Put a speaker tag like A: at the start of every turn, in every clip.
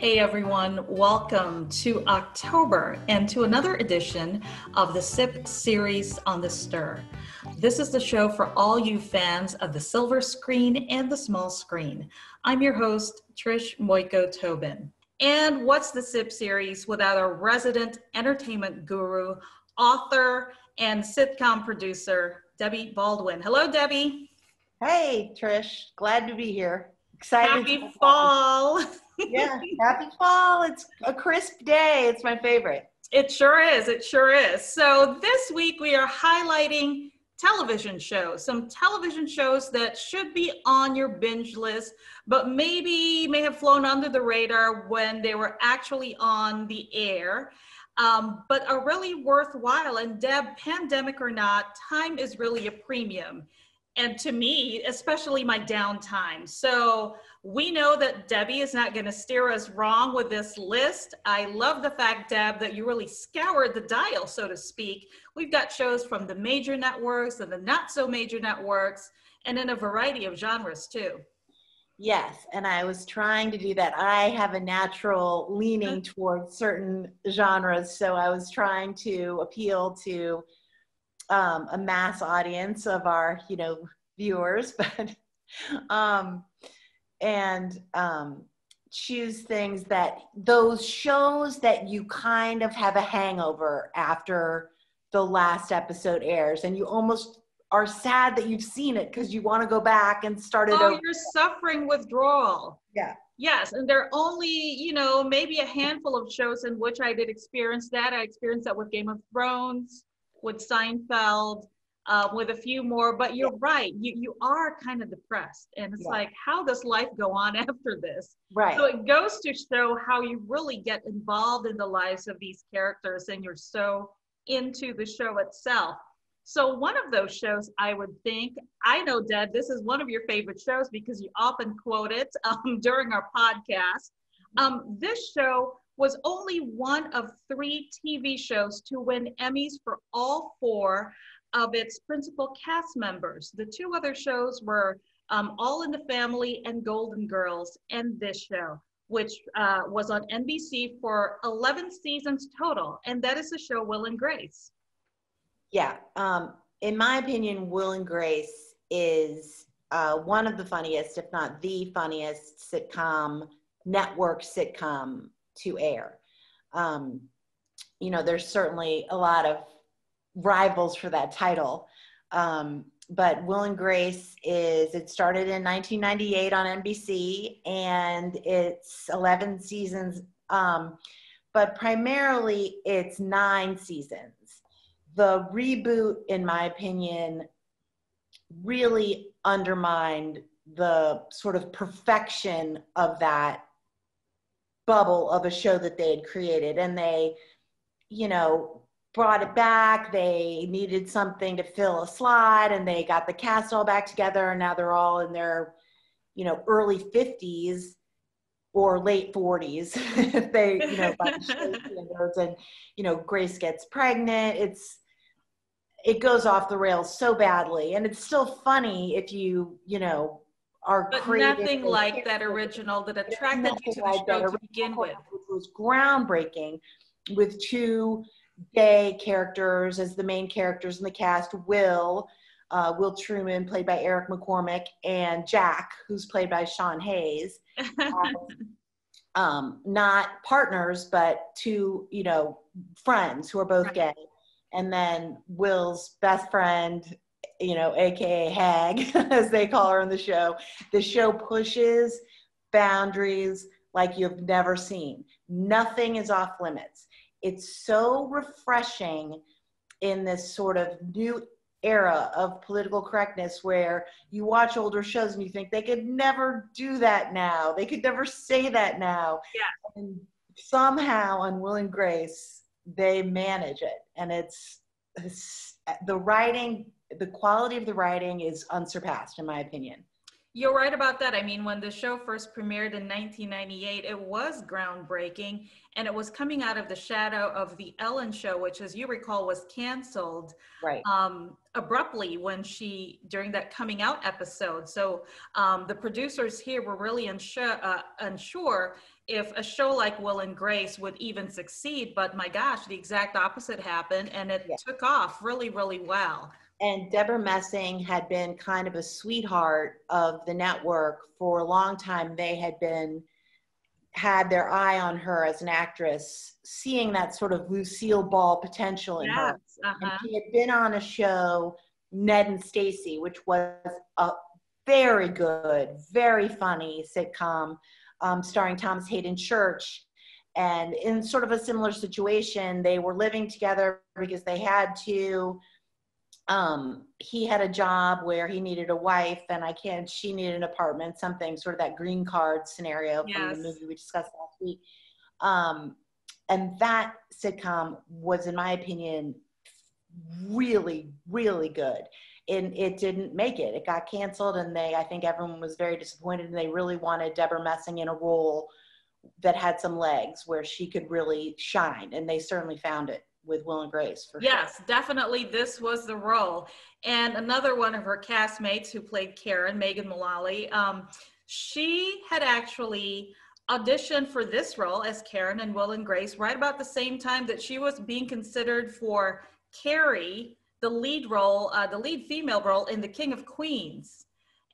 A: Hey everyone, welcome to October and to another edition of the SIP series on the Stir. This is the show for all you fans of the silver screen and the small screen. I'm your host, Trish Muyco-Tobin. And what's the SIP series without a resident entertainment guru, author, and sitcom producer, Debbie Baldwin. Hello, Debbie.
B: Hey, Trish. Glad to be here. Excited.
A: Happy fall.
B: Yeah, happy fall. It's a crisp day. It's my favorite.
A: It sure is. It sure is. So this week we are highlighting television shows, some television shows that should be on your binge list, but maybe may have flown under the radar when they were actually on the air, but are really worthwhile. And Deb, pandemic or not, time is really a premium. And to me, especially my downtime. So we know that Debbie is not going to steer us wrong with this list. I love the fact, Deb, that you really scoured the dial, so to speak. We've got shows from the major networks and the not so major networks, and in a variety of genres too.
B: Yes, and I was trying to do that. I have a natural leaning towards certain genres, so I was trying to appeal to a mass audience of our, viewers, but choose things that those shows that you kind of have a hangover after the last episode airs, and you almost are sad that you've seen it because you want to go back and start it over.
A: You're suffering withdrawal.
B: Yeah.
A: Yes, and there are only, maybe a handful of shows in which I did experience that. I experienced that with Game of Thrones, with Seinfeld, with a few more, but you're right. You are kind of depressed, and it's like, how does life go on after this?
B: Right.
A: So it goes to show how you really get involved in the lives of these characters, and you're so into the show itself. So one of those shows, I would think, I know, Deb, this is one of your favorite shows because you often quote it during our podcast. This show was only one of 3 TV shows to win Emmys for all 4 of its principal cast members. The 2 other shows were All in the Family and Golden Girls, and this show, which was on NBC for 11 seasons total, and that is the show Will and Grace.
B: Yeah, in my opinion, Will and Grace is one of the funniest, if not the funniest network sitcom to air. There's certainly a lot of rivals for that title. But Will and Grace it started in 1998 on NBC, and it's 11 seasons, but primarily it's 9 seasons. The reboot, in my opinion, really undermined the sort of perfection of that bubble of a show that they had created. And they, brought it back. They needed something to fill a slot, and they got the cast all back together, and now they're all in their, early 50s or late 40s if they, by the show standards. And, Grace gets pregnant. It goes off the rails so badly, and it's still funny if you are
A: but
B: creative.
A: Nothing like that original that attracted you to the show to begin with.
B: It was groundbreaking, with 2 gay characters as the main characters in the cast. Will Truman, played by Eric McCormick, and Jack, who's played by Sean Hayes. Not partners, but 2, friends who are both gay. And then Will's best friend, AKA Hag, as they call her in the show. The show pushes boundaries like you've never seen. Nothing is off limits. It's so refreshing in this sort of new era of political correctness, where you watch older shows and you think they could never do that now. They could never say that now.
A: Yeah.
B: And somehow on Will and Grace, they manage it. And it's the writing, the quality of the writing is unsurpassed, in my opinion.
A: You're right about that. I mean, when the show first premiered in 1998, it was groundbreaking, and it was coming out of the shadow of The Ellen Show, which, as you recall, was canceled
B: Right.
A: abruptly during that coming out episode. So the producers here were really unsure if a show like Will and Grace would even succeed. But my gosh, the exact opposite happened, and it took off really, really well.
B: And Deborah Messing had been kind of a sweetheart of the network for a long time. They had their eye on her as an actress, seeing that sort of Lucille Ball potential in her. And she had been on a show, Ned and Stacy, which was a very good, very funny sitcom starring Thomas Hayden Church. And in sort of a similar situation, they were living together because they had to. He had a job where he needed a wife, and she needed an apartment, something sort of that green card scenario from the movie we discussed last week. And that sitcom was, in my opinion, really, really good. And it didn't make it. It got canceled, and I think everyone was very disappointed, and they really wanted Deborah Messing in a role that had some legs where she could really shine, and they certainly found it with Will and Grace, for sure.
A: Yes, definitely this was the role. And another one of her castmates who played Karen, Megan Mullally, she had actually auditioned for this role as Karen in Will and Grace right about the same time that she was being considered for Carrie, the lead female role in The King of Queens.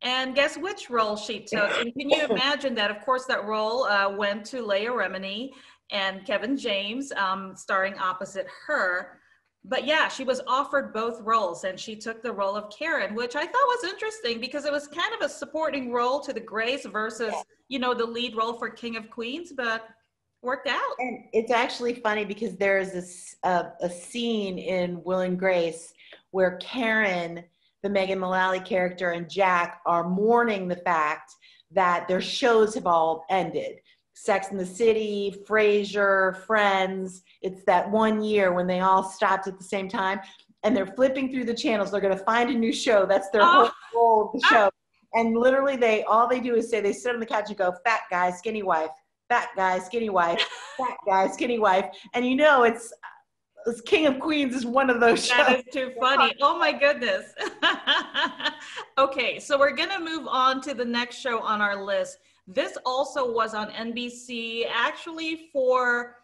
A: And guess which role she took? And can you imagine that? Of course, that role went to Leah Remini and Kevin James, starring opposite her. But yeah, she was offered both roles, and she took the role of Karen, which I thought was interesting because it was kind of a supporting role to the Grace versus, the lead role for King of Queens, but worked out.
B: And it's actually funny because there is a scene in Will and Grace where Karen, the Megan Mullally character, and Jack are mourning the fact that their shows have all ended. Sex and the City, Frasier, Friends. It's that one year when they all stopped at the same time, and they're flipping through the channels. They're going to find a new show. That's their whole goal of the show. And literally, all they do is they sit on the couch and go, fat guy, skinny wife, fat guy, skinny wife, fat guy, skinny wife. And it's King of Queens is one of those shows.
A: That is too funny. Oh my goodness. Okay, so we're going to move on to the next show on our list. This also was on NBC actually for,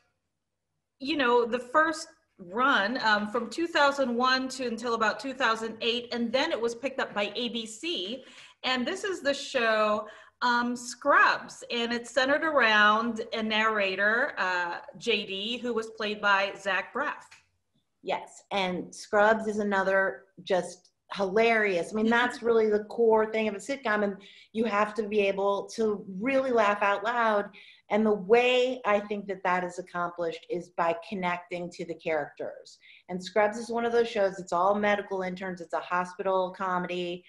A: the first run from 2001 until about 2008. And then it was picked up by ABC. And this is the show Scrubs. And it's centered around a narrator, JD, who was played by Zach Braff.
B: Yes. And Scrubs is another just hilarious. I mean, that's really the core thing of a sitcom, and you have to be able to really laugh out loud. And the way I think that is accomplished is by connecting to the characters. And Scrubs is one of those shows. It's all medical interns. It's a hospital comedy.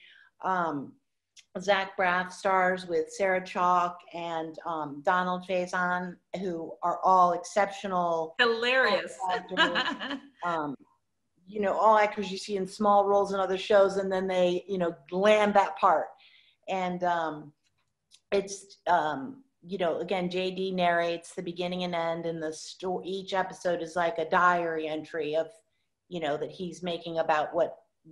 B: Zach Braff stars with Sarah Chalk and Donald Faison, who are all exceptional.
A: Hilarious.
B: All actors you see in small roles in other shows, and then they, land that part. And it's, again, JD narrates the beginning and end, and each episode is like a diary entry of, that he's making about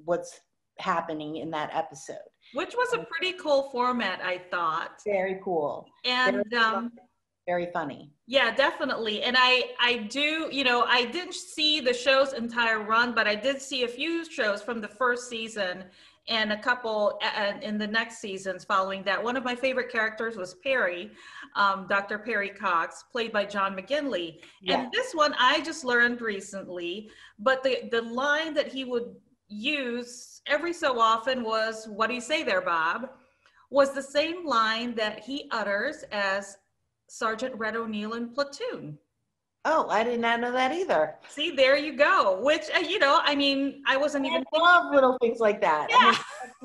B: what's happening in that episode.
A: Which was a pretty cool format, I thought.
B: Very cool.
A: And
B: very funny.
A: Yeah, definitely. And I do, I didn't see the show's entire run, but I did see a few shows from the first season and a couple in the next seasons following that. One of my favorite characters was Perry, Dr. Perry Cox, played by John McGinley. Yeah. And this one I just learned recently, but the line that he would use every so often was, "What do you say there, Bob?" was the same line that he utters as Sergeant Red O'Neill in Platoon.
B: Oh, I did not know that either.
A: See, there you go. Which, I wasn't even.
B: I love little things like that.
A: Yeah.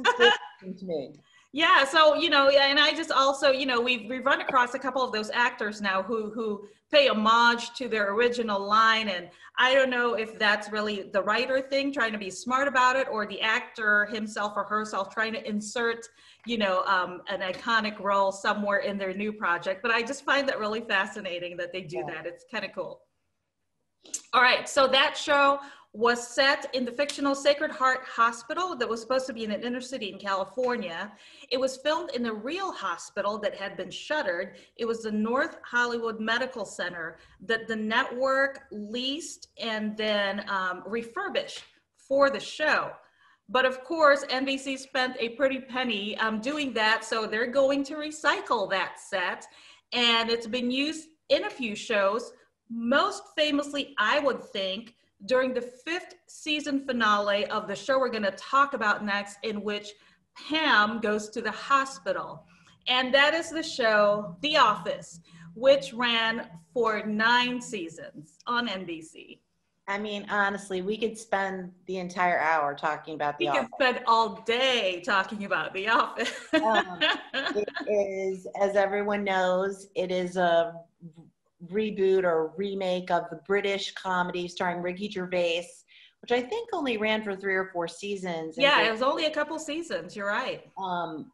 B: I mean, to me.
A: Yeah, so and I just also, we've run across a couple of those actors now who pay homage to their original line, and I don't know if that's really the writer thing, trying to be smart about it, or the actor himself or herself trying to insert, an iconic role somewhere in their new project. But I just find that really fascinating that they do that. It's kind of cool. All right, so that show was set in the fictional Sacred Heart Hospital that was supposed to be in an inner city in California. It was filmed in a real hospital that had been shuttered. It was the North Hollywood Medical Center that the network leased and then refurbished for the show. But of course, NBC spent a pretty penny doing that, so they're going to recycle that set. And it's been used in a few shows, most famously, I would think, during the 5th season finale of the show we're going to talk about next, in which Pam goes to the hospital. And that is the show The Office, which ran for 9 seasons on NBC.
B: I mean, honestly, we could spend the entire hour talking about The Office.
A: We could spend all day talking about The Office.
B: It is, as everyone knows, it is a reboot or remake of the British comedy starring Ricky Gervais, which I think only ran for 3 or 4 seasons.
A: Yeah, it was only a couple seasons. You're right.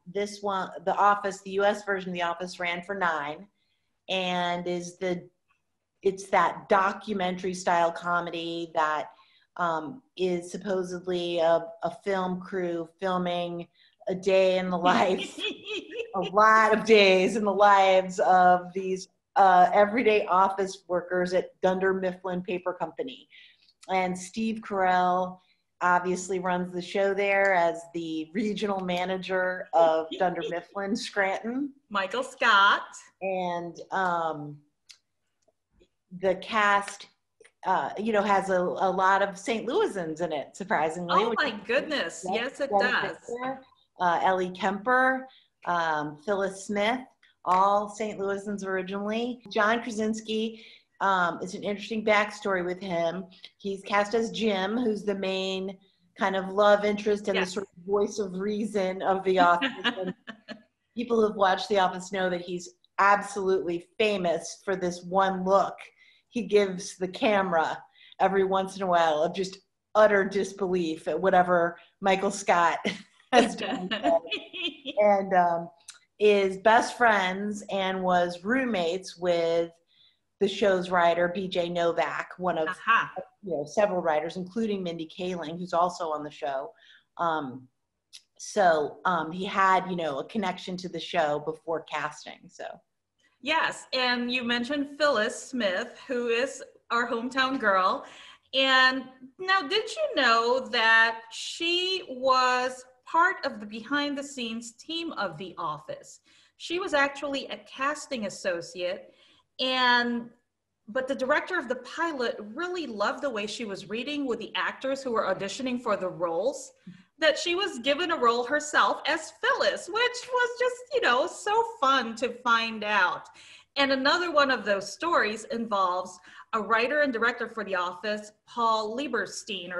B: This one, The Office, the U.S. version of The Office, ran for 9, and it's that documentary style comedy that is supposedly a film crew filming a day in the life, a lot of days in the lives of these everyday office workers at Dunder Mifflin Paper Company. And Steve Carell obviously runs the show there as the regional manager of Dunder Mifflin Scranton.
A: Michael Scott.
B: And the cast, has a lot of St. Louisans in it, surprisingly.
A: Oh my goodness, yes it does.
B: Ellie Kemper, Phyllis Smith, all St. Louisans originally. John Krasinski is an interesting backstory with him. He's cast as Jim, who's the main kind of love interest and the sort of voice of reason of The Office. And people who've watched The Office know that he's absolutely famous for this one look he gives the camera every once in a while of just utter disbelief at whatever Michael Scott has done. And is best friends and was roommates with the show's writer, BJ Novak, one of several writers, including Mindy Kaling, who's also on the show. So he had, a connection to the show before casting. So.
A: Yes, and you mentioned Phyllis Smith, who is our hometown girl. And now, did you know that she was part of the behind-the-scenes team of The Office? She was actually a casting associate, but the director of the pilot really loved the way she was reading with the actors who were auditioning for the roles, that she was given a role herself as Phyllis, which was just, so fun to find out. And another one of those stories involves a writer and director for The Office, Paul Lieberstein,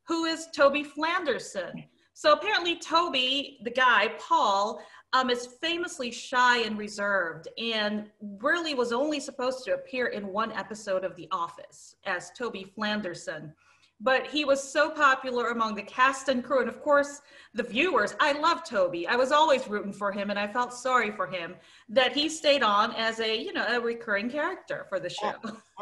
A: who is Toby Flanderson. So apparently Toby, the guy, Paul, is famously shy and reserved and really was only supposed to appear in one episode of The Office as Toby Flanderson. But he was so popular among the cast and crew, and of course, the viewers. I love Toby. I was always rooting for him, and I felt sorry for him that he stayed on as a recurring character for the show.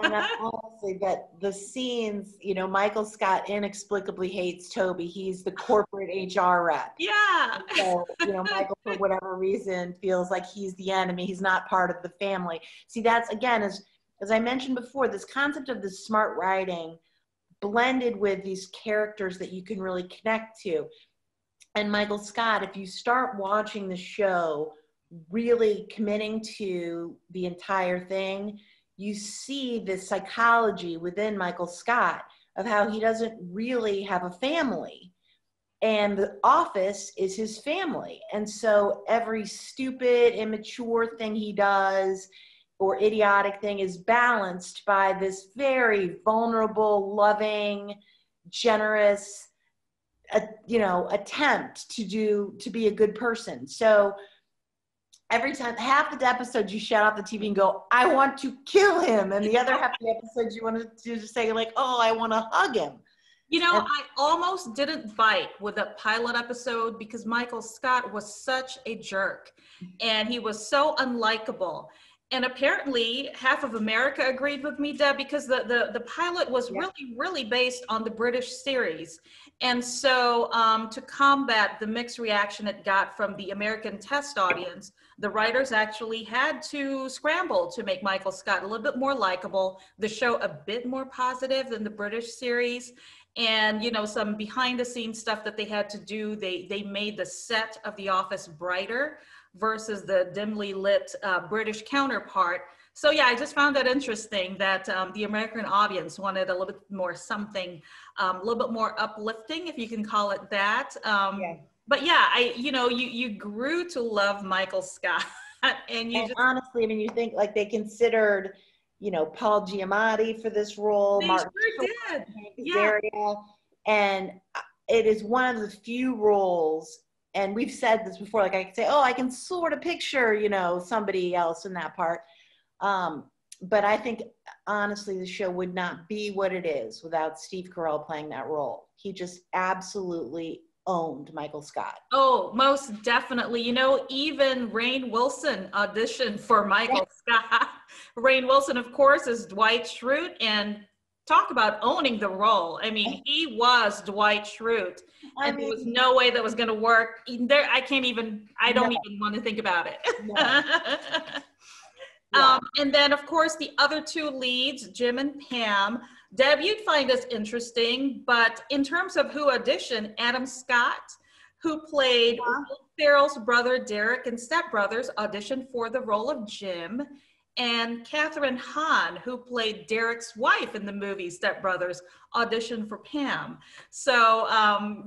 B: And honestly, that the scenes, Michael Scott inexplicably hates Toby. He's the corporate HR rep.
A: Yeah.
B: So, Michael, for whatever reason, feels like he's the enemy. He's not part of the family. See, that's, again, as I mentioned before, this concept of the smart writing blended with these characters that you can really connect to. And Michael Scott, if you start watching the show, really committing to the entire thing, you see this psychology within Michael Scott of how he doesn't really have a family. And The Office is his family. And so every stupid, immature thing he does or idiotic thing is balanced by this very vulnerable, loving, generous, attempt to be a good person. So every time, half the episodes you shout out the TV and go, I want to kill him. And the other half of the episodes you want to just say like, oh, I want to hug him.
A: I almost didn't bite with that pilot episode because Michael Scott was such a jerk and he was so unlikable. And apparently half of America agreed with me, Deb, because the pilot was really based on the British series. And so to combat the mixed reaction it got from the American test audience, the writers actually had to scramble to make Michael Scott a little bit more likable, the show a bit more positive than the British series. And, some behind the scenes stuff that they had to do, they made the set of The Office brighter versus the dimly lit British counterpart. So yeah, I just found that interesting that the American audience wanted a little bit more something, a little bit more uplifting, if you can call it that. But yeah, you grew to love Michael Scott. and
B: honestly, I mean, you think like they considered, Paul Giamatti for this role.
A: They
B: Martin
A: sure did. Yeah.
B: And it is one of the few roles, and we've said this before, like I can say, oh, I can sort of picture, somebody else in that part. But I think, honestly, the show would not be what it is without Steve Carell playing that role. He just absolutely owned Michael Scott.
A: Oh, most definitely. Even Rainn Wilson auditioned for Michael Scott. Rainn Wilson, of course, is Dwight Schrute, and talk about owning the role. I mean, he was Dwight Schrute, and there was no way that was going to work. I don't even want to think about it. No. And then, of course, the other two leads, Jim and Pam. Deb, you'd find this interesting, but in terms of who auditioned, Adam Scott, who played Will Ferrell's brother Derek in Step Brothers, auditioned for the role of Jim, and Kathryn Hahn, who played Derek's wife in the movie Step Brothers, auditioned for Pam. So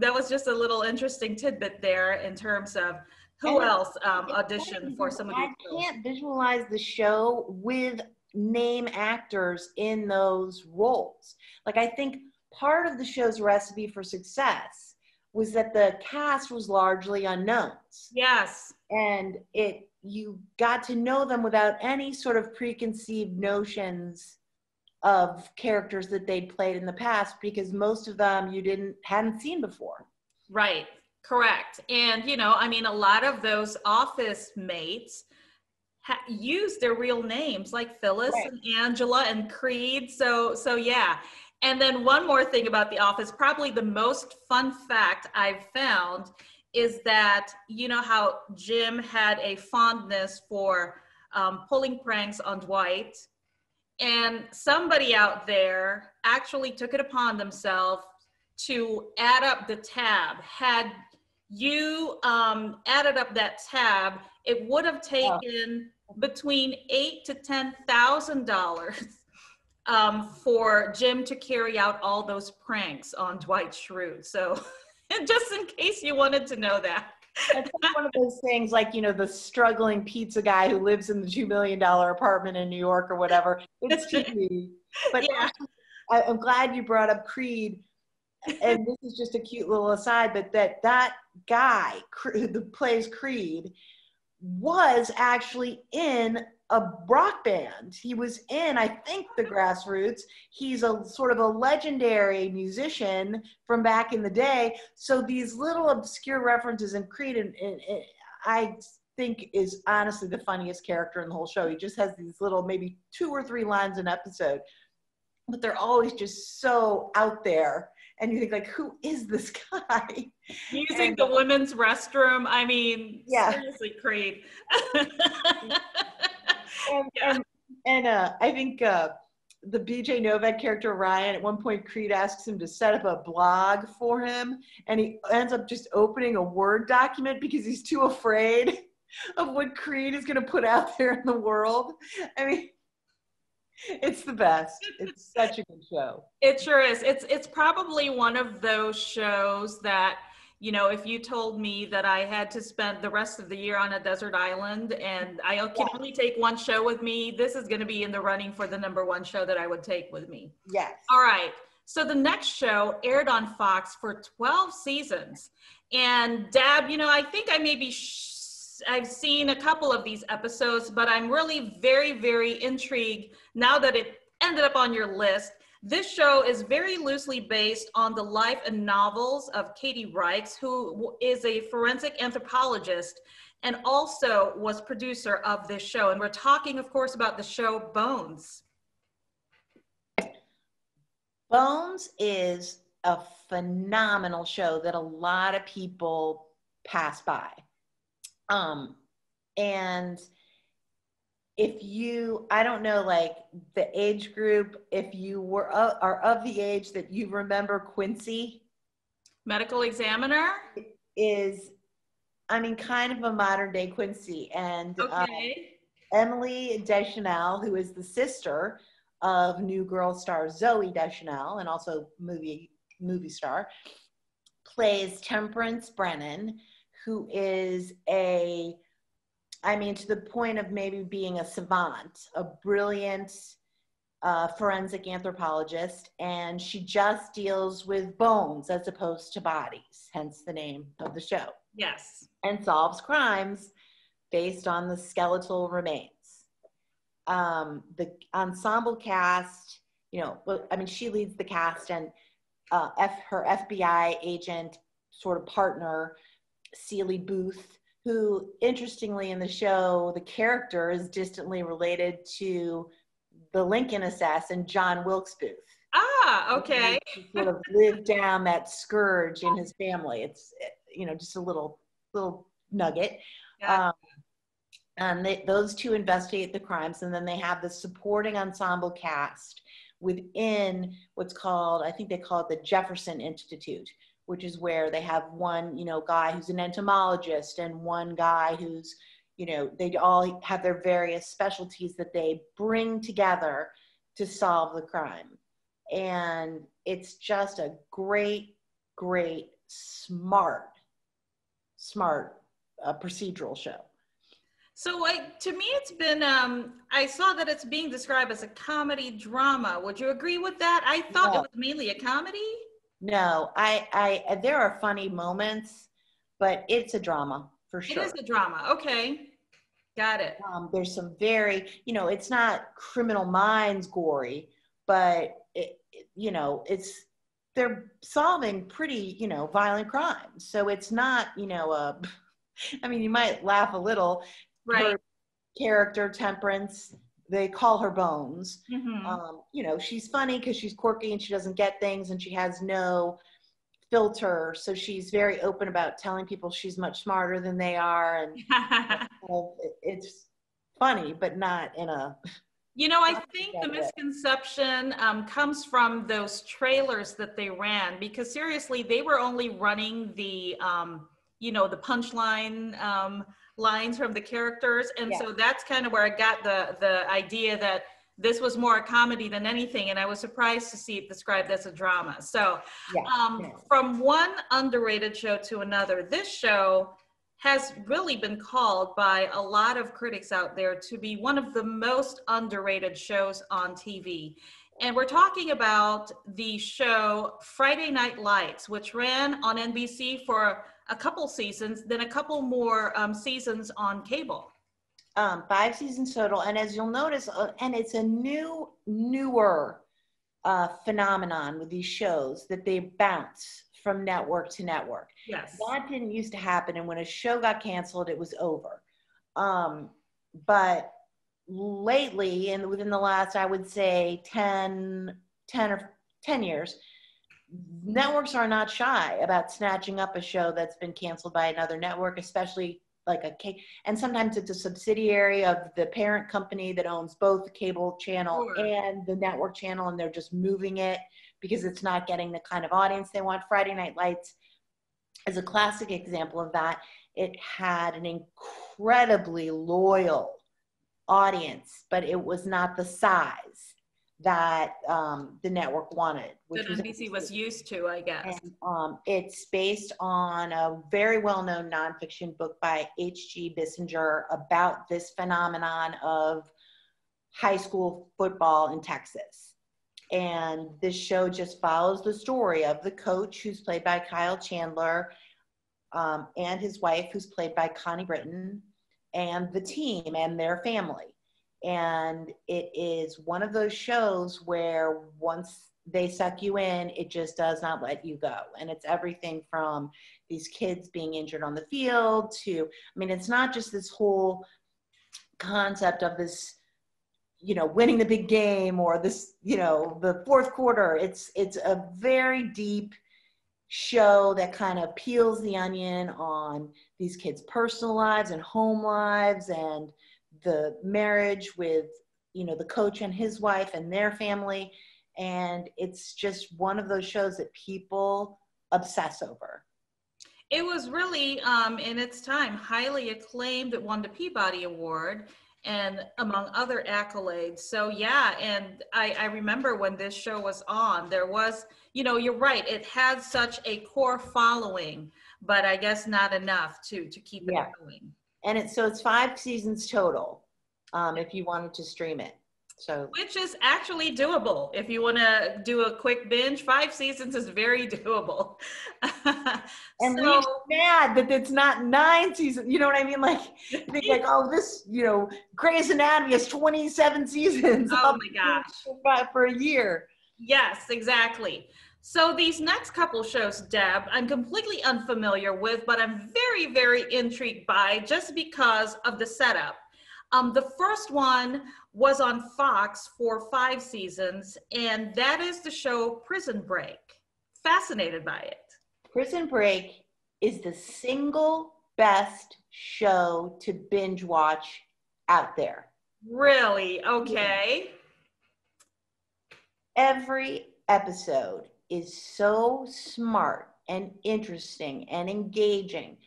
A: that was just a little interesting tidbit there in terms of who else auditioned for some of these roles.
B: I can't visualize the show with name actors in those roles. Like, I think part of the show's recipe for success was that the cast was largely unknowns.
A: Yes.
B: And you got to know them without any sort of preconceived notions of characters that they'd played in the past, because most of them you hadn't seen before.
A: Right. Correct. And, a lot of those office mates used their real names, like Phyllis and Angela and Creed. So yeah. And then one more thing about The Office, probably the most fun fact I've found is that, how Jim had a fondness for pulling pranks on Dwight, and somebody out there actually took it upon themselves to add up the tab. Had you added up that tab, it would have taken between $8,000 to $10,000 for Jim to carry out all those pranks on Dwight Schrute. So just in case you wanted to know that.
B: It's like one of those things, like, the struggling pizza guy who lives in the $2 million apartment in New York or whatever. It's TV. But I'm glad you brought up Creed. And this is just a cute little aside, but that guy who plays Creed was actually in a rock band. He was in, I think, the Grassroots. He's a sort of a legendary musician from back in the day. So these little obscure references in Creed, and I think is honestly the funniest character in the whole show. He just has these little, maybe 2 or 3 lines an episode, but they're always just so out there. And you think, like, who is this guy?
A: Using the women's restroom. I mean, seriously, Creed.
B: And I think the BJ Novak character, Ryan, at one point, Creed asks him to set up a blog for him. And he ends up just opening a Word document because he's too afraid of what Creed is going to put out there in the world. I mean, it's the best. It's such a good show.
A: It sure is. It's probably one of those shows that, if you told me that I had to spend the rest of the year on a desert island and I can only take one show with me, this is going to be in the running for the #1 show that I would take with me.
B: Yes.
A: All right. So the next show aired on Fox for 12 seasons. And Deb, you know, I think I maybe I've seen a couple of these episodes, but I'm really very, very intrigued now that it ended up on your list. This show is very loosely based on the life and novels of Katie Reichs, who is a forensic anthropologist and also was producer of this show. And we're talking, of course, about the show Bones.
B: Bones is a phenomenal show that a lot of people pass by. And if you, I don't know, like the age group, if you are of the age that you remember Quincy.
A: Medical Examiner?
B: Is, I mean, kind of a modern day Quincy. And
A: okay.
B: Emily Deschanel, who is the sister of New Girl star Zooey Deschanel, and also movie star, plays Temperance Brennan, who is to the point of maybe being a savant, a brilliant forensic anthropologist, and she just deals with bones as opposed to bodies, hence the name of the show.
A: Yes.
B: And solves crimes based on the skeletal remains. The ensemble cast, she leads the cast, and her FBI agent sort of partner, Celie Booth, who, interestingly, in the show, the character is distantly related to the Lincoln assassin, John Wilkes Booth.
A: Ah, okay.
B: He sort of lived down that scourge in his family. It's, just a little nugget.
A: Yeah.
B: And those two investigate the crimes, and then they have the supporting ensemble cast within what's called, I think they call it the Jefferson Institute, which is where they have one, guy who's an entomologist and one guy who's, they all have their various specialties that they bring together to solve the crime. And it's just a great, smart procedural show.
A: So to me, it's been, I saw that it's being described as a comedy drama. Would you agree with that? I thought it was mainly a comedy.
B: No, there are funny moments, but it's a drama for sure.
A: It is a drama. Okay. Got it.
B: There's some very, it's not Criminal Minds gory, but they're solving pretty, violent crimes. So it's not, you might laugh a little.
A: Right.
B: Her character, Temperance, they call her Bones.
A: Mm-hmm.
B: She's funny because she's quirky and she doesn't get things and she has no filter. So she's very open about telling people she's much smarter than they are. And it's funny, but not in a...
A: I think the misconception comes from those trailers that they ran, because seriously, they were only running the, the punchline lines from the characters. And so that's kind of where I got the idea that this was more a comedy than anything. And I was surprised to see it described as a drama. So from one underrated show to another, this show has really been called by a lot of critics out there to be one of the most underrated shows on TV. And we're talking about the show Friday Night Lights, which ran on NBC for a couple seasons, then a couple more seasons on cable.
B: 5 seasons total. And as you'll notice, and it's a newer phenomenon with these shows, that they bounce from network to network.
A: Yes.
B: That didn't used to happen. And when a show got canceled, it was over. But lately, and within the last, I would say 10 years, networks are not shy about snatching up a show that's been canceled by another network, especially like and sometimes it's a subsidiary of the parent company that owns both the cable channel and the network channel, and they're just moving it because it's not getting the kind of audience they want. Friday Night Lights is a classic example of that. It had an incredibly loyal audience, but it was not the size that the network wanted.
A: That NBC was used to, I guess.
B: And, it's based on a very well-known nonfiction book by H.G. Bissinger about this phenomenon of high school football in Texas. And this show just follows the story of the coach, who's played by Kyle Chandler, and his wife, who's played by Connie Britton, and the team and their family. And it is one of those shows where once they suck you in, it just does not let you go. And it's everything from these kids being injured on the field to, I mean, it's not just this whole concept of this, you know, winning the big game or this, you know, the fourth quarter. It's a very deep show that kind of peels the onion on these kids' personal lives and home lives and the marriage with, you know, the coach and his wife and their family. And it's just one of those shows that people obsess over.
A: It was really, in its time, highly acclaimed. It won the Peabody Award and among other accolades. So yeah, and I remember when this show was on, there was, you know, you're right, it had such a core following, but I guess not enough to keep it going.
B: And it's 5 seasons total, if you wanted to stream it. So,
A: which is actually doable. If you want to do a quick binge, 5 seasons is very doable.
B: And we're mad that it's not 9 seasons. You know what I mean? Like, think like, oh, this, you know, Grey's Anatomy is 27 seasons.
A: Oh my gosh.
B: For a year.
A: Yes, exactly. So these next couple shows, Deb, I'm completely unfamiliar with, but I'm very, very intrigued by just because of the setup. The first one was on Fox for 5 seasons, and that is the show Prison Break. Fascinated by it.
B: Prison Break is the single best show to binge watch out there.
A: Really? Okay.
B: Every episode is so smart and interesting and engaging.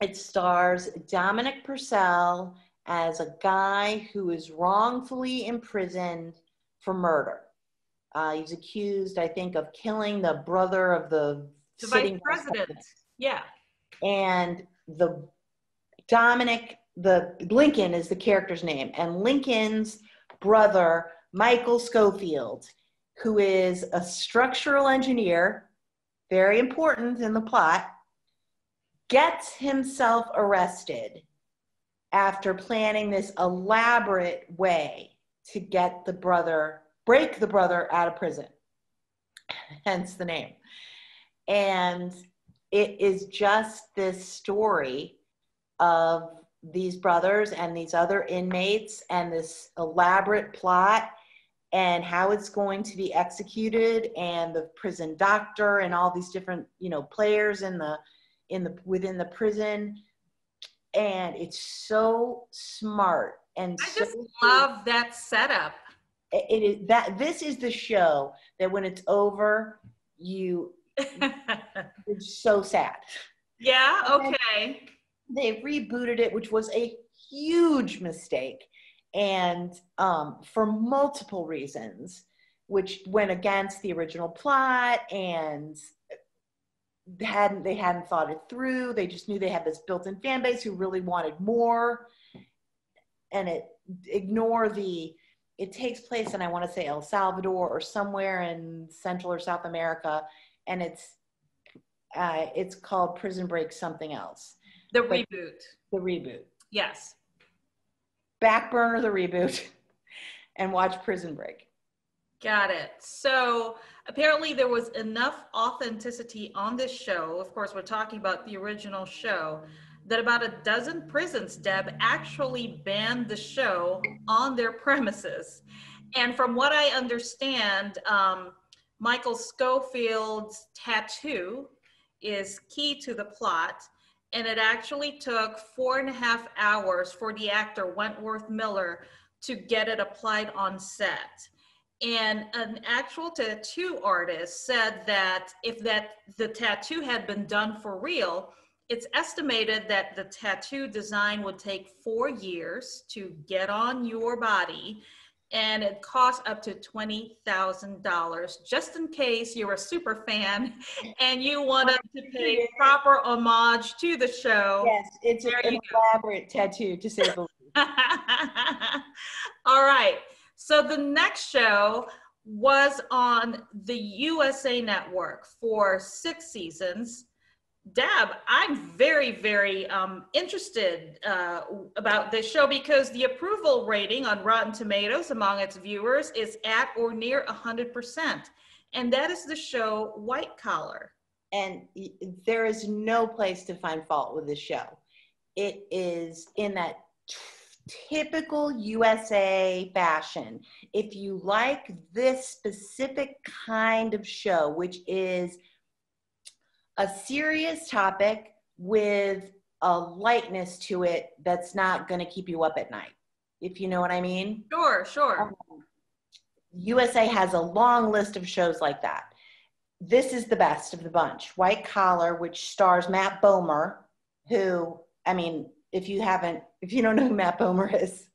B: It stars Dominic Purcell as a guy who is wrongfully imprisoned for murder. He's accused, I think, of killing the brother of the
A: vice president. Yeah.
B: And Lincoln is the character's name. And Lincoln's brother, Michael Schofield, who is a structural engineer, very important in the plot, gets himself arrested after planning this elaborate way to break the brother out of prison, hence the name. And it is just this story of these brothers and these other inmates and this elaborate plot and how it's going to be executed, and the prison doctor and all these different, you know, players within the prison. And it's so smart. And
A: I just love that setup.
B: This is the show that when it's over, it's so sad.
A: Yeah, okay.
B: They rebooted it, which was a huge mistake. And for multiple reasons, which went against the original plot, and they hadn't thought it through. They just knew they had this built-in fan base who really wanted more. And it takes place in, I want to say, El Salvador or somewhere in Central or South America. And it's called Prison Break something else.
A: The reboot.
B: The reboot.
A: Yes.
B: Back burner the reboot and watch Prison Break.
A: Got it. So apparently there was enough authenticity on this show. Of course, we're talking about the original show, that about a dozen prisons, Deb, actually banned the show on their premises. And from what I understand, Michael Schofield's tattoo is key to the plot. And it actually took 4.5 hours for the actor Wentworth Miller to get it applied on set. And an actual tattoo artist said that if the tattoo had been done for real, it's estimated that the tattoo design would take 4 years to get on your body, and it costs up to $20,000, just in case you're a super fan and you wanted to pay proper homage to the show.
B: Yes, it's an elaborate tattoo, to say the least.
A: All right. So the next show was on the USA Network for 6 seasons. Deb, I'm very, very interested about this show because the approval rating on Rotten Tomatoes among its viewers is at or near 100%. And that is the show White Collar.
B: And there is no place to find fault with this show. It is in that typical USA fashion. If you like this specific kind of show, which is a serious topic with a lightness to it that's not going to keep you up at night, if you know what I mean.
A: Sure.
B: USA has a long list of shows like that. This is the best of the bunch. White Collar, which stars Matt Bomer, who, I mean, if you don't know who Matt Bomer is,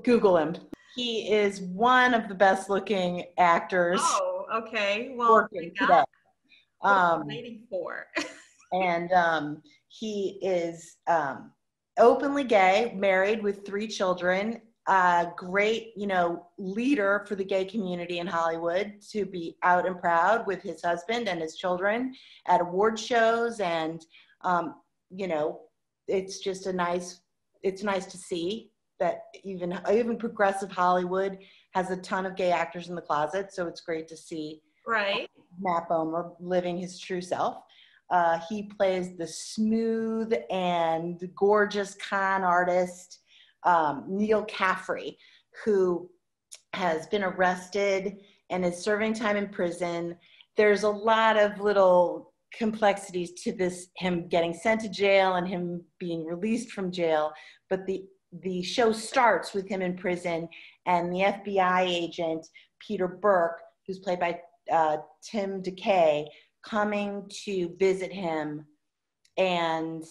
B: Google him. He is one of the best looking actors.
A: Oh, okay. Well,
B: working today.
A: What am I waiting for?
B: And he is openly gay, married with 3 children, great, leader for the gay community in Hollywood, to be out and proud with his husband and his children at award shows. And, it's just it's nice to see that even progressive Hollywood has a ton of gay actors in the closet. So it's great to see Matt Bomer living his true self. He plays the smooth and gorgeous con artist, Neil Caffrey, who has been arrested and is serving time in prison. There's a lot of little complexities to this, him getting sent to jail and him being released from jail. But the show starts with him in prison, and the FBI agent, Peter Burke, who's played by Tim DeKay, coming to visit him, and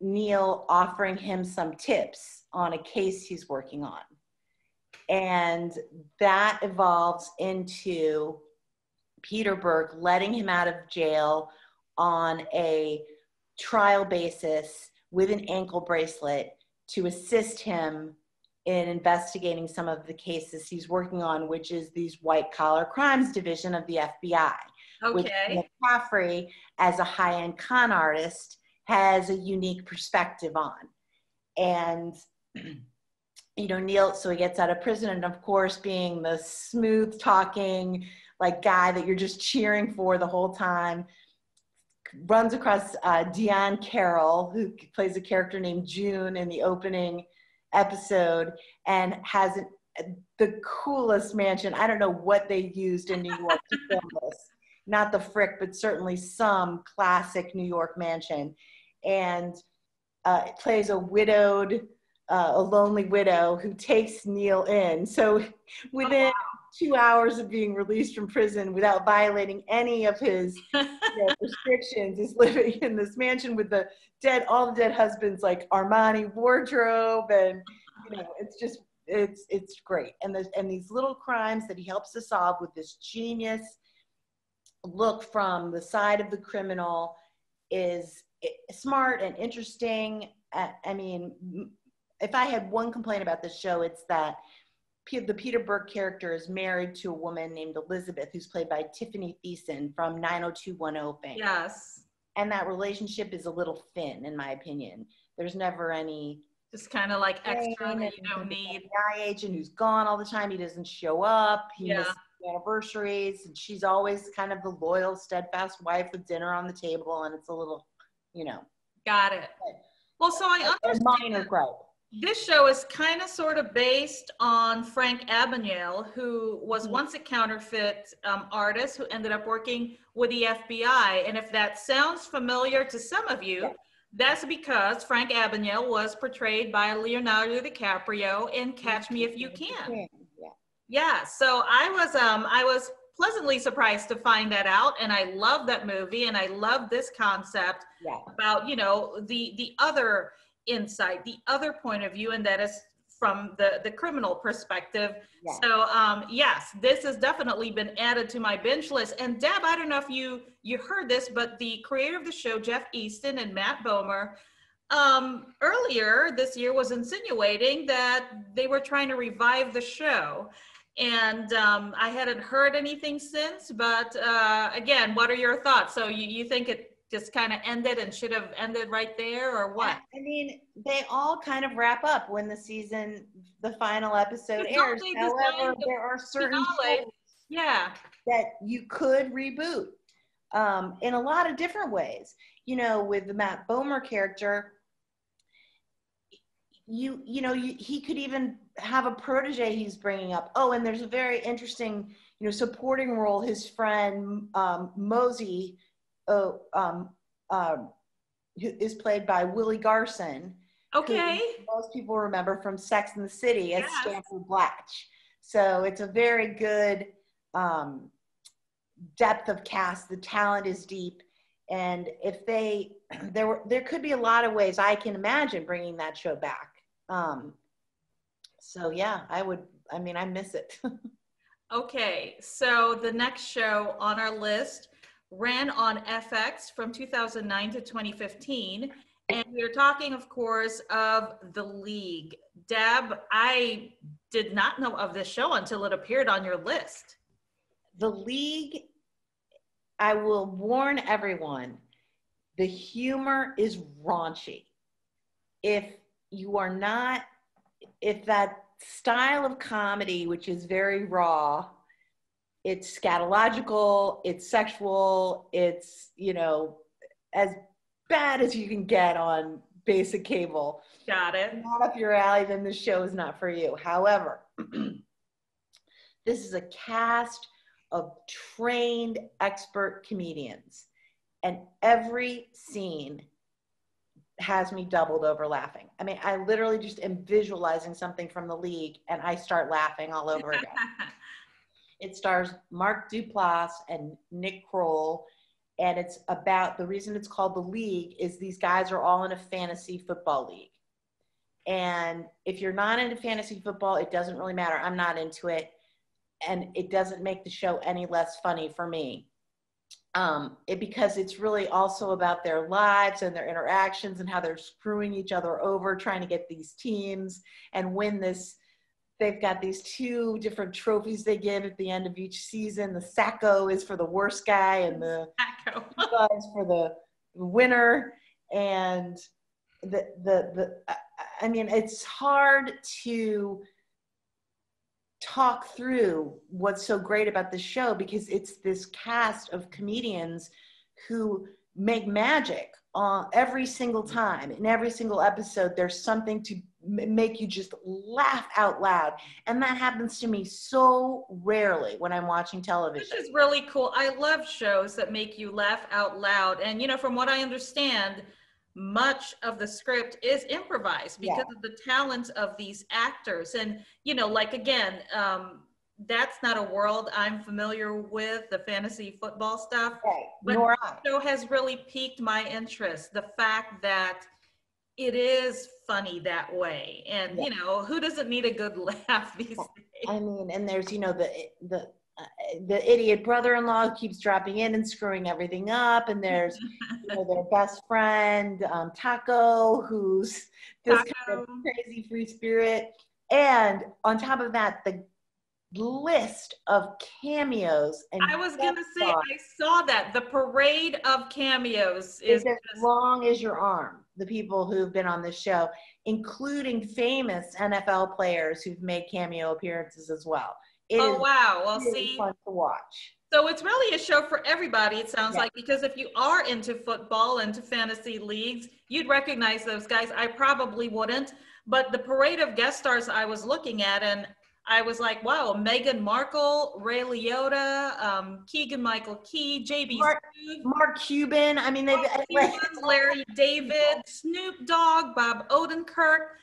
B: Neil offering him some tips on a case he's working on. And that evolves into Peter Burke letting him out of jail on a trial basis with an ankle bracelet to assist him in investigating some of the cases he's working on, which is these white collar crimes division of the FBI.
A: Okay.
B: Which Neil Caffrey, as a high-end con artist, has a unique perspective on. And, Neil, so he gets out of prison, and of course, being the smooth talking, guy that you're just cheering for the whole time, runs across Diane Carroll, who plays a character named June in the opening episode, and has the coolest mansion. I don't know what they used in New York to film this. Not the Frick, but certainly some classic New York mansion. And plays a lonely widow who takes Neil in. So within 2 hours of being released from prison without violating any of his restrictions, is living in this mansion with all the dead husbands, Armani wardrobe, and it's great. And these little crimes that he helps to solve with this genius look from the side of the criminal is smart and interesting. I mean, if I had one complaint about this show, it's that the Peter Burke character is married to a woman named Elizabeth, who's played by Tiffany Thiessen from 90210 fame.
A: Yes.
B: And that relationship is a little thin, in my opinion. There's never any...
A: Just kind of extra that you don't need.
B: FBI agent who's gone all the time. He doesn't show up. He misses anniversaries. And she's always kind of the loyal, steadfast wife with dinner on the table. And it's a little,
A: Got it. Well, so I understand.
B: A minor gripe.
A: This show is kind of sort of based on Frank Abagnale, who was once a counterfeit artist who ended up working with the FBI. And if that sounds familiar to some of you, that's because Frank Abagnale was portrayed by Leonardo DiCaprio in Catch Me If You Can. Yeah, so I was pleasantly surprised to find that out, and I love that movie, and I love this concept about, the other insight, the other point of view, and that is from the criminal perspective. So yes, this has definitely been added to my binge list. And Deb, I don't know if you heard this, but the creator of the show, Jeff Easton and Matt Bomer, earlier this year was insinuating that they were trying to revive the show. And I hadn't heard anything since, but again, what are your thoughts? So you think it just kind of ended and should have ended right there, or what?
B: I mean, they all kind of wrap up when the final episode airs.
A: Don't they
B: However,
A: design the
B: there are certain
A: finale?
B: shows
A: Yeah.
B: that you could reboot in a lot of different ways. You know, with the Matt Bomer character, he could even have a protege he's bringing up. Oh, and there's a very interesting, supporting role. His friend Mosey who is played by Willie Garson.
A: Okay.
B: Who most people remember from Sex and the City as
A: Yes.
B: Stanford Blatch. So it's a very good depth of cast. The talent is deep. And if there could be a lot of ways I can imagine bringing that show back. So yeah, I miss it.
A: Okay, so the next show on our list ran on FX from 2009 to 2015. And we are talking, of course, of The League. Deb, I did not know of this show until it appeared on your list.
B: The League, I will warn everyone, the humor is raunchy. If that style of comedy, which is very raw, it's scatological, it's sexual, it's, as bad as you can get on basic cable.
A: Got it.
B: Not up your alley, then this show is not for you. However, this is a cast of trained expert comedians, and every scene has me doubled over laughing. I mean, I literally just am visualizing something from The League and I start laughing all over again. It stars Mark Duplass and Nick Kroll, and it's about, the reason it's called The League is these guys are all in a fantasy football league. And if you're not into fantasy football, it doesn't really matter. I'm not into it. And it doesn't make the show any less funny for me. Because it's really also about their lives and their interactions and how they're screwing each other over, trying to get these teams and win this. They've got these two different trophies they give at the end of each season. The Sacco is for the worst guy, and the Sacco is for the winner. And I mean, it's hard to talk through what's so great about the show, because it's this cast of comedians who make magic every single time. In every single episode, there's something to make you just laugh out loud. And that happens to me so rarely when I'm watching television.
A: Which is really cool. I love shows that make you laugh out loud. And, from what I understand, much of the script is improvised because of the talent of these actors. And, again, that's not a world I'm familiar with, the fantasy football stuff.
B: Right.
A: But the show has really piqued my interest. The fact that it is funny that way. And, who doesn't need a good laugh these days?
B: I mean, and there's, the idiot brother-in-law who keeps dropping in and screwing everything up. And there's, their best friend, Taco, who's this kind of crazy free spirit. And on top of that, the list of cameos. And
A: I was going to say, I saw that. The parade of cameos is
B: as long as your arm. The people who've been on this show, including famous NFL players who've made cameo appearances as well.
A: Wow. Well,
B: really fun to watch.
A: So it's really a show for everybody, it sounds like, because if you are into football, into fantasy leagues, you'd recognize those guys. I probably wouldn't, but the parade of guest stars I was looking at, and I was like, wow, Meghan Markle, Ray Liotta, Keegan-Michael Key, JB
B: Mark Cuban. I mean,
A: Larry David, Snoop Dogg, Bob Odenkirk.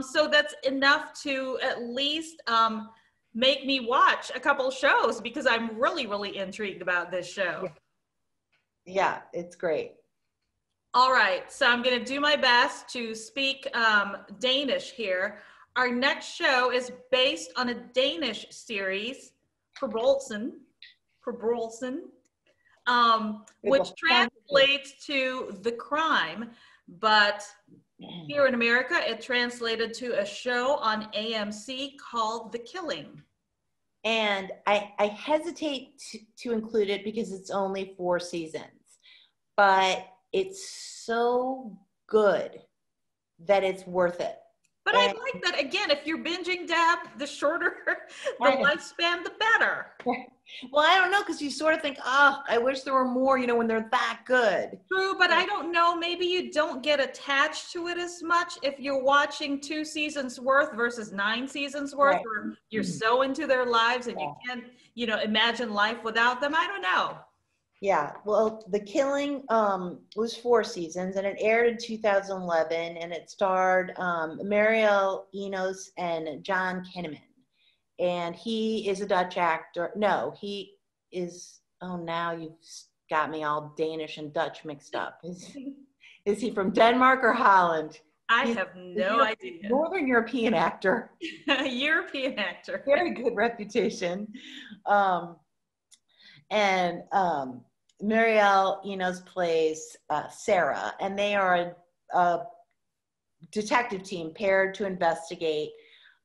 A: So that's enough to at least make me watch a couple shows, because I'm really, really intrigued about this show.
B: Yeah, it's great.
A: All right, so I'm going to do my best to speak Danish here. Our next show is based on a Danish series, Forbrølsen, which translates to The Crime, but here in America, it translated to a show on AMC called The Killing.
B: And I hesitate to include it because it's only 4 seasons, but it's so good that it's worth it.
A: But I like that, again, if you're binging, Deb, the shorter the lifespan, the better.
B: Well, I don't know, because you sort of think, oh, I wish there were more, when they're that good.
A: True, but I don't know. Maybe you don't get attached to it as much if you're watching 2 seasons worth versus 9 seasons worth,
B: Right.
A: where you're so into their lives and you can't, imagine life without them. I don't know.
B: Yeah, well, The Killing was 4 seasons, and it aired in 2011, and it starred Mariel Enos and John Kinnaman. And he is a Dutch actor. No, he is, oh, now you've got me all Danish and Dutch mixed up. Is he from Denmark or Holland?
A: I have no idea.
B: Northern European actor.
A: European actor.
B: Very good reputation. And Mariel Enos plays Sarah, and they are a detective team paired to investigate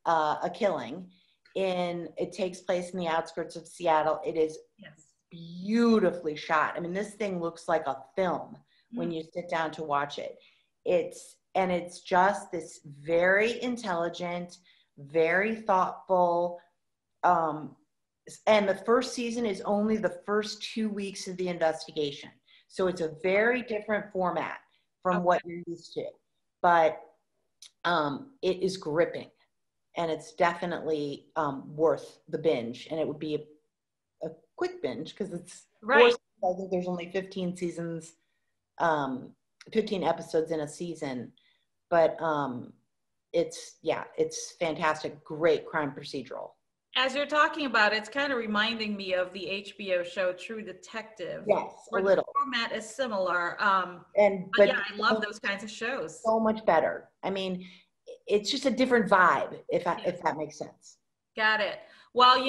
B: a killing. It takes place in the outskirts of Seattle. It is beautifully shot. I mean, this thing looks like a film when you sit down to watch it. It's just this very intelligent, very thoughtful, and the first season is only the first 2 weeks of the investigation. So it's a very different format from what you're used to. But it is gripping. And it's definitely worth the binge. And it would be a quick binge because it's
A: right.
B: I think there's only 15 seasons, 15 episodes in a season. But it's fantastic. Great crime procedural.
A: As you're talking about it, it's kind of reminding me of the HBO show True Detective.
B: Yes, a little.
A: The format is similar.
B: But
A: I love those kinds of shows.
B: So much better. I mean, it's just a different vibe, if that makes sense.
A: Got it. Well,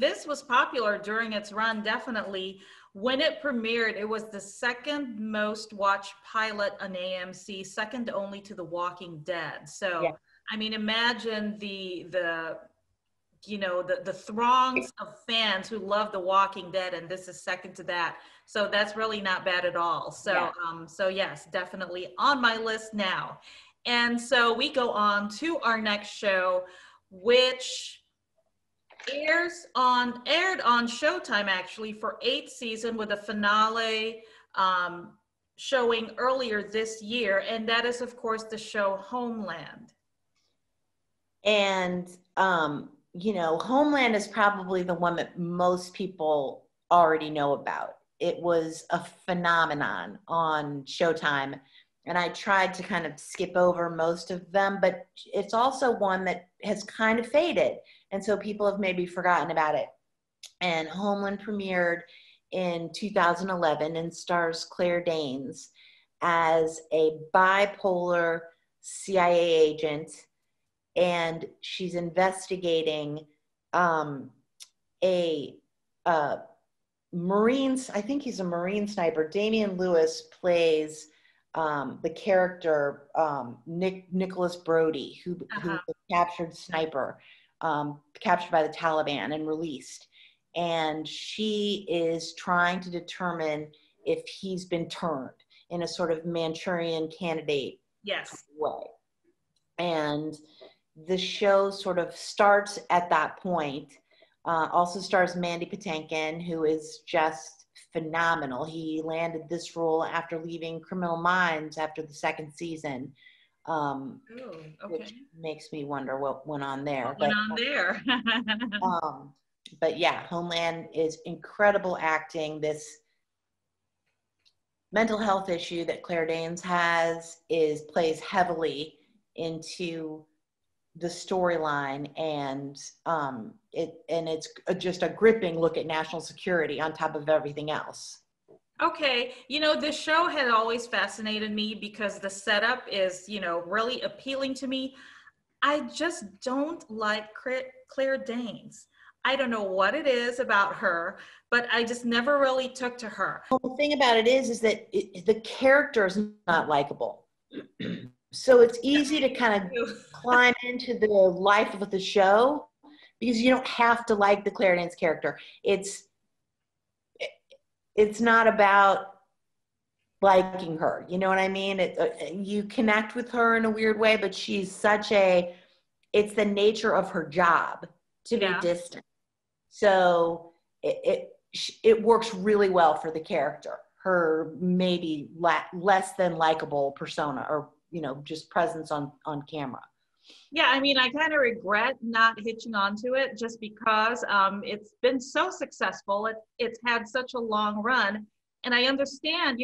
A: this was popular during its run, definitely. When it premiered, it was the second most watched pilot on AMC, second only to The Walking Dead. So, imagine the throngs of fans who love The Walking Dead, and this is second to that. So that's really not bad at all. So, so yes, definitely on my list now. And so we go on to our next show, which aired on Showtime actually for 8th season, with a finale showing earlier this year. And that is, of course, the show Homeland.
B: And, Homeland is probably the one that most people already know about. It was a phenomenon on Showtime. And I tried to kind of skip over most of them, but it's also one that has kind of faded. And so people have maybe forgotten about it. And Homeland premiered in 2011 and stars Claire Danes as a bipolar CIA agent. And she's investigating a Marines. I think he's a Marine sniper. Damian Lewis plays the character Nicholas Brody, who's a captured sniper, captured by the Taliban and released. And she is trying to determine if he's been turned in a sort of Manchurian Candidate way. And the show sort of starts at that point. Also stars Mandy Patinkin, who is just phenomenal. He landed this role after leaving Criminal Minds after the 2nd season, which makes me wonder what went on there. But yeah, Homeland is incredible acting. This mental health issue that Claire Danes has plays heavily into the storyline, and it's just a gripping look at national security on top of everything else.
A: Okay, this show had always fascinated me because the setup is, really appealing to me. I just don't like Claire Danes. I don't know what it is about her, but I just never really took to her.
B: Well, the thing about it is that the character is not likable. So it's easy to kind of climb into the life of the show because you don't have to like the Claire Danes character. It's not about liking her. You know what I mean? You connect with her in a weird way, but she's it's the nature of her job to be distant. So it works really well for the character, her maybe less than likable persona, or, just presence on camera.
A: Yeah, I mean, I kind of regret not hitching onto it just because it's been so successful. It's had such a long run. And I understand,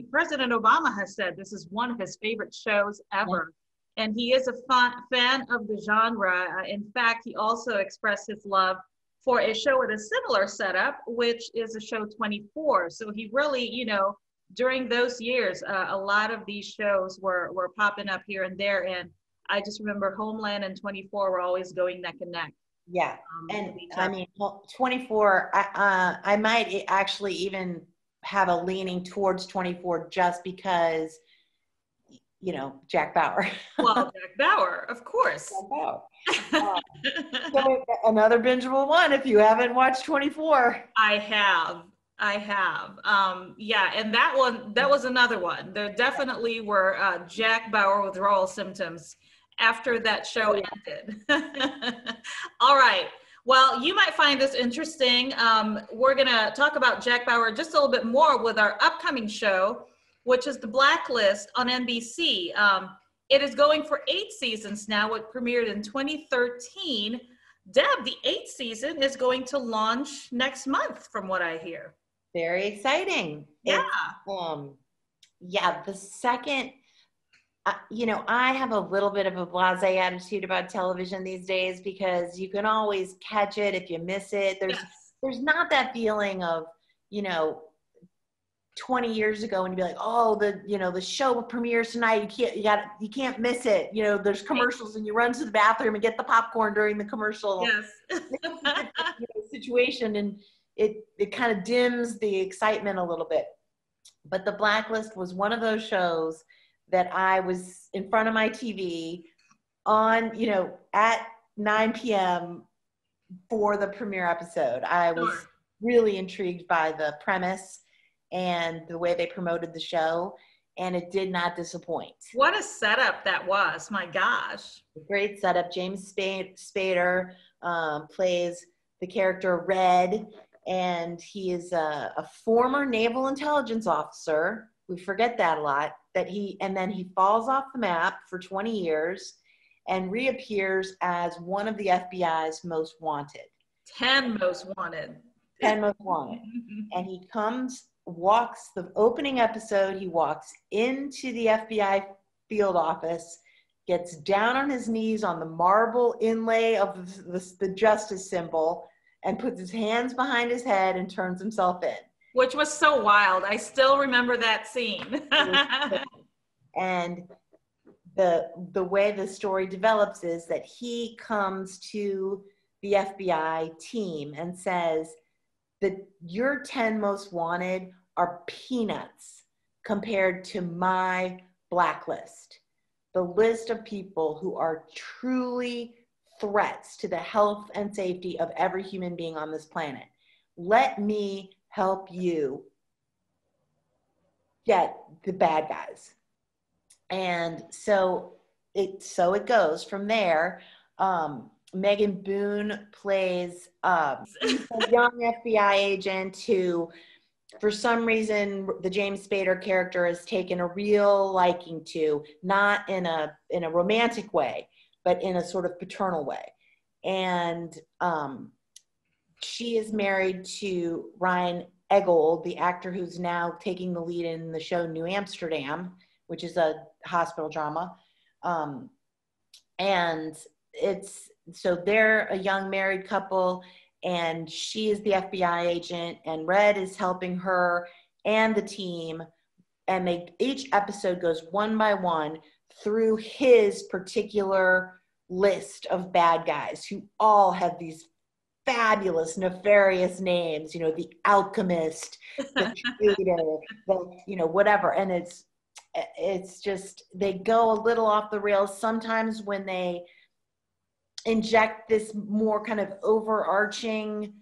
A: President Obama has said this is one of his favorite shows ever. Yeah. And he is a fan of the genre. In fact, he also expressed his love for a show with a similar setup, which is a show 24. So he really, during those years, a lot of these shows were popping up here and there. And I just remember Homeland and 24 were always going neck and neck.
B: Yeah. And I mean, 24, I might actually even have a leaning towards 24 just because, Jack Bauer.
A: Well, Jack Bauer, of course.
B: Jack Bauer. So another bingeable one if you haven't watched 24.
A: I have. Yeah, and that was another one. There definitely were Jack Bauer withdrawal symptoms after that show ended. All right. Well, you might find this interesting. We're going to talk about Jack Bauer just a little bit more with our upcoming show, which is The Blacklist on NBC. It is going for 8 seasons now. It premiered in 2013. Deb, the 8th season is going to launch next month, from what I hear.
B: Very exciting.
A: Yeah.
B: The second, I have a little bit of a blasé attitude about television these days because you can always catch it if you miss it. There's not that feeling of, 20 years ago when you'd be like, oh, the show premieres tonight. You can't miss it. There's commercials and you run to the bathroom and get the popcorn during the commercial.
A: Yes.
B: Situation, and it kind of dims the excitement a little bit. But The Blacklist was one of those shows that I was in front of my TV on, at 9 p.m. for the premiere episode. I was really intrigued by the premise and the way they promoted the show, and it did not disappoint.
A: What a setup that was, my gosh.
B: Great setup. James Spader plays the character Red, and he is a former naval intelligence officer. We forget that a lot. And then he falls off the map for 20 years and reappears as one of the FBI's most wanted.
A: 10 most wanted.
B: 10 most wanted. And he walks the opening episode, he walks into the FBI field office, gets down on his knees on the marble inlay of the justice symbol, and puts his hands behind his head and turns himself in.
A: Which was so wild. I still remember that scene.
B: And the way the story develops is that he comes to the FBI team and says that your 10 most wanted are peanuts compared to my blacklist. The list of people who are truly threats to the health and safety of every human being on this planet. Let me help you get the bad guys. And so it goes from there. Megan Boone plays a young FBI agent who, for some reason, the James Spader character has taken a real liking to, not in a romantic way, but in a sort of paternal way. And she is married to Ryan Eggold, the actor who's now taking the lead in the show New Amsterdam, which is a hospital drama. And so they're a young married couple, and she is the FBI agent, and Red is helping her and the team. And each episode goes one by one through his particular list of bad guys who all have these fabulous, nefarious names, the alchemist, the traitor, whatever. And it's just, they go a little off the rails sometimes when they inject this more kind of overarching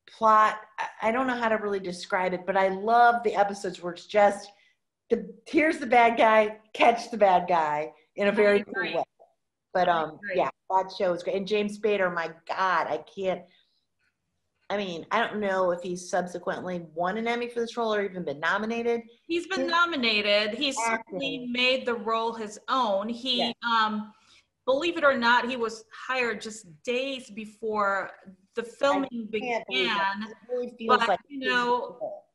B: plot. I don't know how to really describe it, but I love the episodes where it's just here's the bad guy, catch the bad guy in a very cool way. But yeah, that show is great. And James Spader, my God, I don't know if he's subsequently won an Emmy for this role or even been nominated.
A: He's been nominated. He's certainly made the role his own. He, believe it or not, he was hired just days before the filming began.
B: It really feels
A: but,
B: like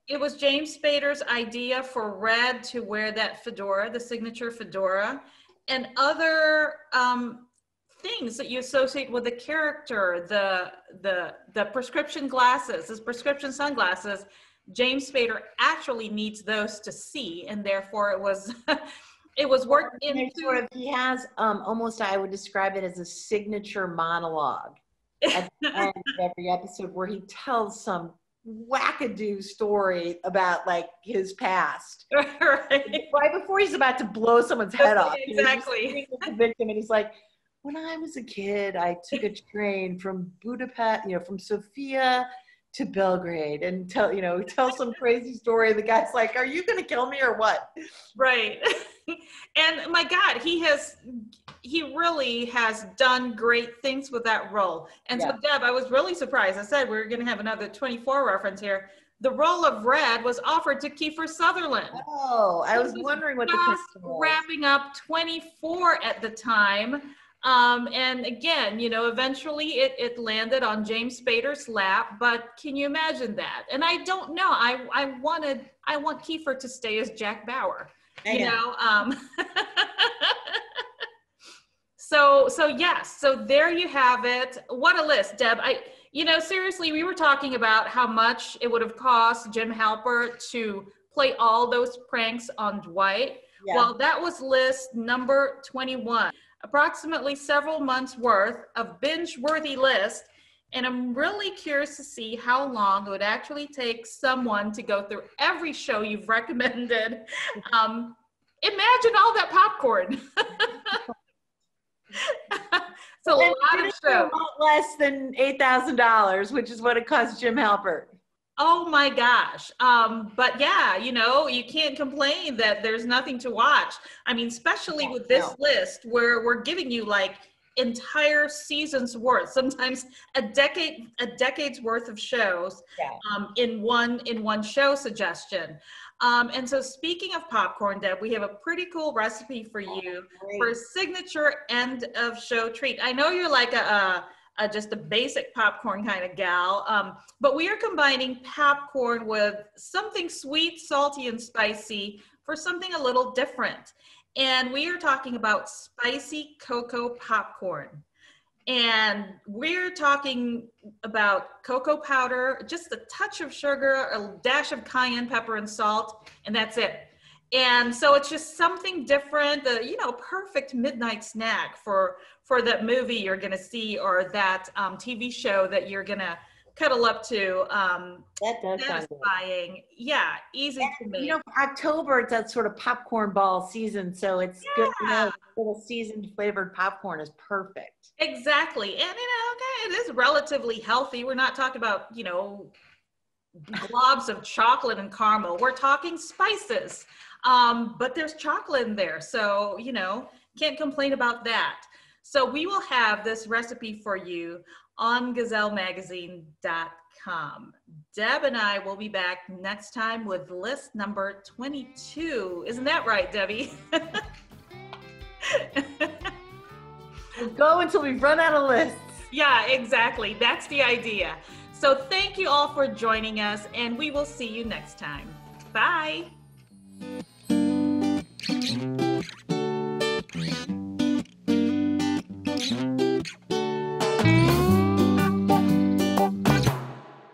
A: it was James Spader's idea for Red to wear that fedora, the signature fedora, and other things that you associate with the character, the prescription glasses, his prescription sunglasses. James Spader actually needs those to see, and therefore it was it was worked into.
B: He has almost, I would describe it as a signature monologue at the end of every episode where he tells some wackadoo story about like his past right before he's about to blow someone's head off.
A: Exactly.
B: The victim, and he's like, when I was a kid, I took a train from Budapest, from Sofia to Belgrade, and tell some crazy story. The guy's like, are you gonna kill me or what?
A: Right. And my God, he really has done great things with that role. And so Deb, I was really surprised. I said we were gonna have another 24 reference here. The role of Red was offered to Kiefer Sutherland.
B: Oh, I was wondering what the question was.
A: Wrapping up 24 at the time. And again, eventually it landed on James Spader's lap, but can you imagine that? And I don't know, I want Kiefer to stay as Jack Bauer, So yes, so there you have it. What a list, Deb. Seriously, we were talking about how much it would have cost Jim Halpert to play all those pranks on Dwight. Yeah. Well, that was list number 21. Approximately several months worth of binge-worthy list, and I'm really curious to see how long it would actually take someone to go through every show you've recommended. Imagine all that popcorn. So a lot of shows.
B: A lot less than $8,000, which is what it cost Jim Halpert.
A: Oh my gosh. But yeah, you can't complain that there's nothing to watch. I mean, especially with this list where we're giving you like entire seasons worth, sometimes a decade's worth of shows in one show suggestion. And so speaking of popcorn, Deb, we have a pretty cool recipe for you for a signature end of show treat. I know you're like just a basic popcorn kind of gal, but we are combining popcorn with something sweet, salty, and spicy for something a little different. And we are talking about spicy cocoa popcorn. And we're talking about cocoa powder, just a touch of sugar, a dash of cayenne pepper and salt, and that's it. And so it's just something different, perfect midnight snack for that movie you're going to see or that TV show that you're going to cuddle up to.
B: That does
A: satisfying. Sound yeah, easy to make.
B: October, it's that sort of popcorn ball season, so it's good. Little seasoned flavored popcorn is perfect.
A: Exactly, and it is relatively healthy. We're not talking about globs of chocolate and caramel. We're talking spices. But there's chocolate in there, so can't complain about that. So we will have this recipe for you on gazellemagazine.com. Deb and I will be back next time with list number 22. Isn't that right, Debbie?
B: We'll go until we run out of lists.
A: Yeah, exactly. That's the idea. So thank you all for joining us, and we will see you next time. Bye.